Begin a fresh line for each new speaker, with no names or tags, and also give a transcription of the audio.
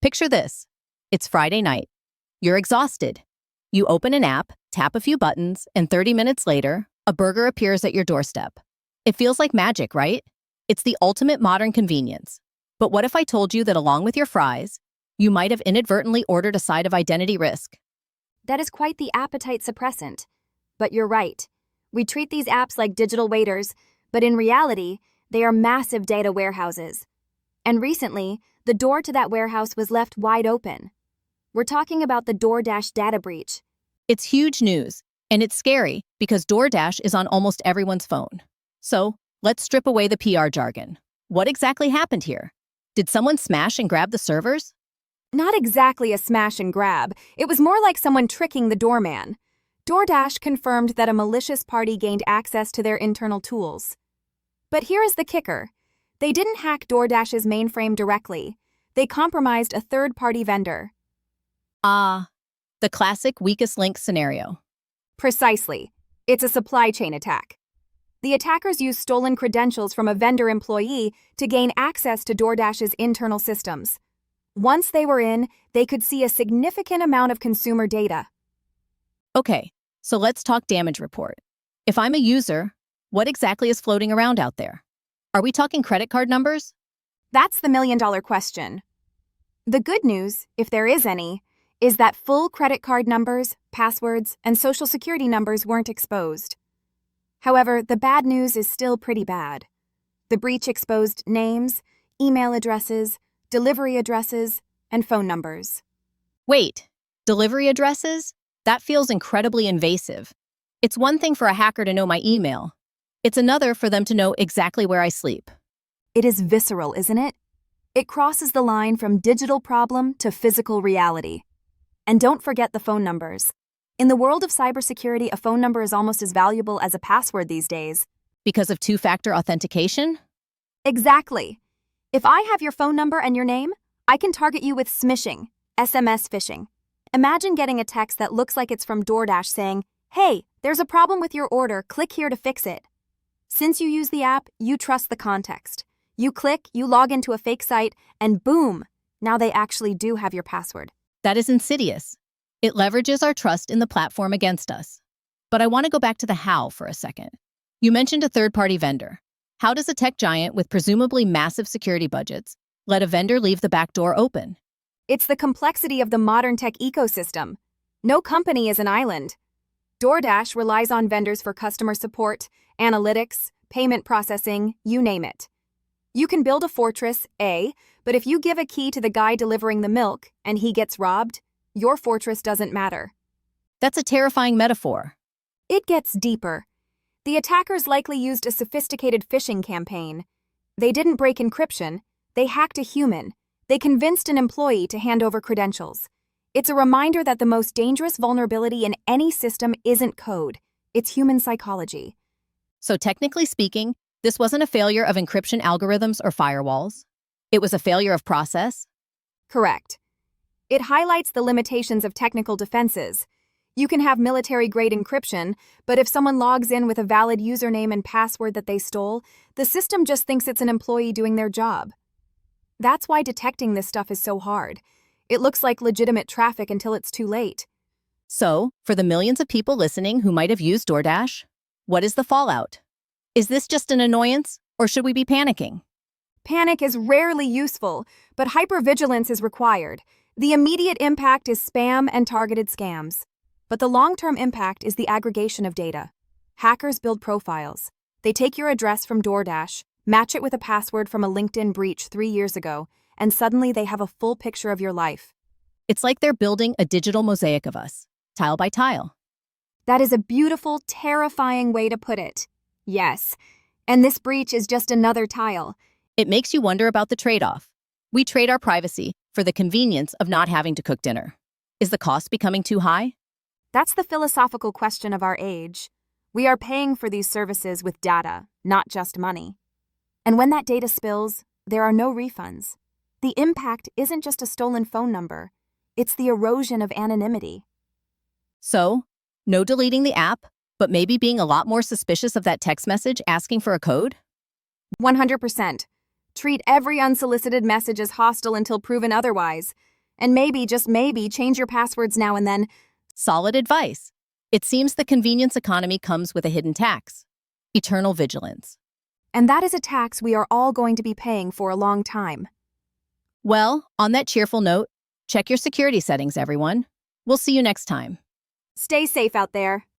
Picture this. It's Friday night. You're exhausted. You open an app, tap a few buttons, and 30 minutes later, a burger appears at your doorstep. It feels like magic, right? It's the ultimate modern convenience. But what if I told you that along with your fries, you might have inadvertently ordered a side of identity risk?
That is quite the appetite suppressant. But you're right. We treat these apps like digital waiters, but in reality, they are massive data warehouses. And recently, the door to that warehouse was left wide open. We're talking about the DoorDash data breach.
It's huge news, and it's scary because DoorDash is on almost everyone's phone. So, let's strip away the PR jargon. What exactly happened here? Did someone smash and grab the servers?
Not exactly a smash and grab. It was more like someone tricking the doorman. DoorDash confirmed that a malicious party gained access to their internal tools. But here is the kicker. They didn't hack DoorDash's mainframe directly. They compromised a third-party vendor.
The classic weakest link scenario.
Precisely. It's a supply chain attack. The attackers used stolen credentials from a vendor employee to gain access to DoorDash's internal systems. Once they were in, they could see a significant amount of consumer data.
Okay, so let's talk damage report. If I'm a user, what exactly is floating around out there? Are we talking credit card numbers?
That's the million-dollar question. The good news, if there is any, is that full credit card numbers, passwords, and social security numbers weren't exposed. However, the bad news is still pretty bad. The breach exposed names, email addresses, delivery addresses, and phone numbers.
Wait, delivery addresses? That feels incredibly invasive. It's one thing for a hacker to know my email. It's another for them to know exactly where I sleep.
It is visceral, isn't it? It crosses the line from digital problem to physical reality. And don't forget the phone numbers. In the world of cybersecurity, a phone number is almost as valuable as a password these days.
Because of two-factor authentication?
Exactly. If I have your phone number and your name, I can target you with smishing, SMS phishing. Imagine getting a text that looks like it's from DoorDash saying, "Hey, there's a problem with your order, click here to fix it." Since you use the app, you trust the context. You click, you log into a fake site, and boom, now they actually do have your password.
That is insidious. It leverages our trust in the platform against us. But I want to go back to the how for a second. You mentioned a third-party vendor. How does a tech giant with presumably massive security budgets let a vendor leave the back door open?
It's the complexity of the modern tech ecosystem. No company is an island. DoorDash relies on vendors for customer support, analytics, payment processing, you name it. You can build a fortress, but if you give a key to the guy delivering the milk and he gets robbed, your fortress doesn't matter.
That's a terrifying metaphor.
It gets deeper. The attackers likely used a sophisticated phishing campaign. They didn't break encryption. They hacked a human. They convinced an employee to hand over credentials. It's a reminder that the most dangerous vulnerability in any system isn't code. It's human psychology.
So technically speaking, this wasn't a failure of encryption algorithms or firewalls. It was a failure of process?
Correct. It highlights the limitations of technical defenses. You can have military-grade encryption, but if someone logs in with a valid username and password that they stole, the system just thinks it's an employee doing their job. That's why detecting this stuff is so hard. It looks like legitimate traffic until it's too late.
So, for the millions of people listening who might have used DoorDash, what is the fallout? Is this just an annoyance, or should we be panicking?
Panic is rarely useful, but hypervigilance is required. The immediate impact is spam and targeted scams. But the long-term impact is the aggregation of data. Hackers build profiles. They take your address from DoorDash, match it with a password from a LinkedIn breach 3 years ago, and suddenly they have a full picture of your life.
It's like they're building a digital mosaic of us, tile by tile.
That is a beautiful, terrifying way to put it. Yes, and this breach is just another tile.
It makes you wonder about the trade-off. We trade our privacy for the convenience of not having to cook dinner. Is the cost becoming too high?
That's the philosophical question of our age. We are paying for these services with data, not just money. And when that data spills, there are no refunds. The impact isn't just a stolen phone number. It's the erosion of anonymity.
So, no deleting the app, but maybe being a lot more suspicious of that text message asking for a code?
100%. Treat every unsolicited message as hostile until proven otherwise. And maybe, just maybe, change your passwords now and then.
Solid advice. It seems the convenience economy comes with a hidden tax: eternal vigilance.
And that is a tax we are all going to be paying for a long time.
Well, on that cheerful note, check your security settings, everyone. We'll see you next time.
Stay safe out there.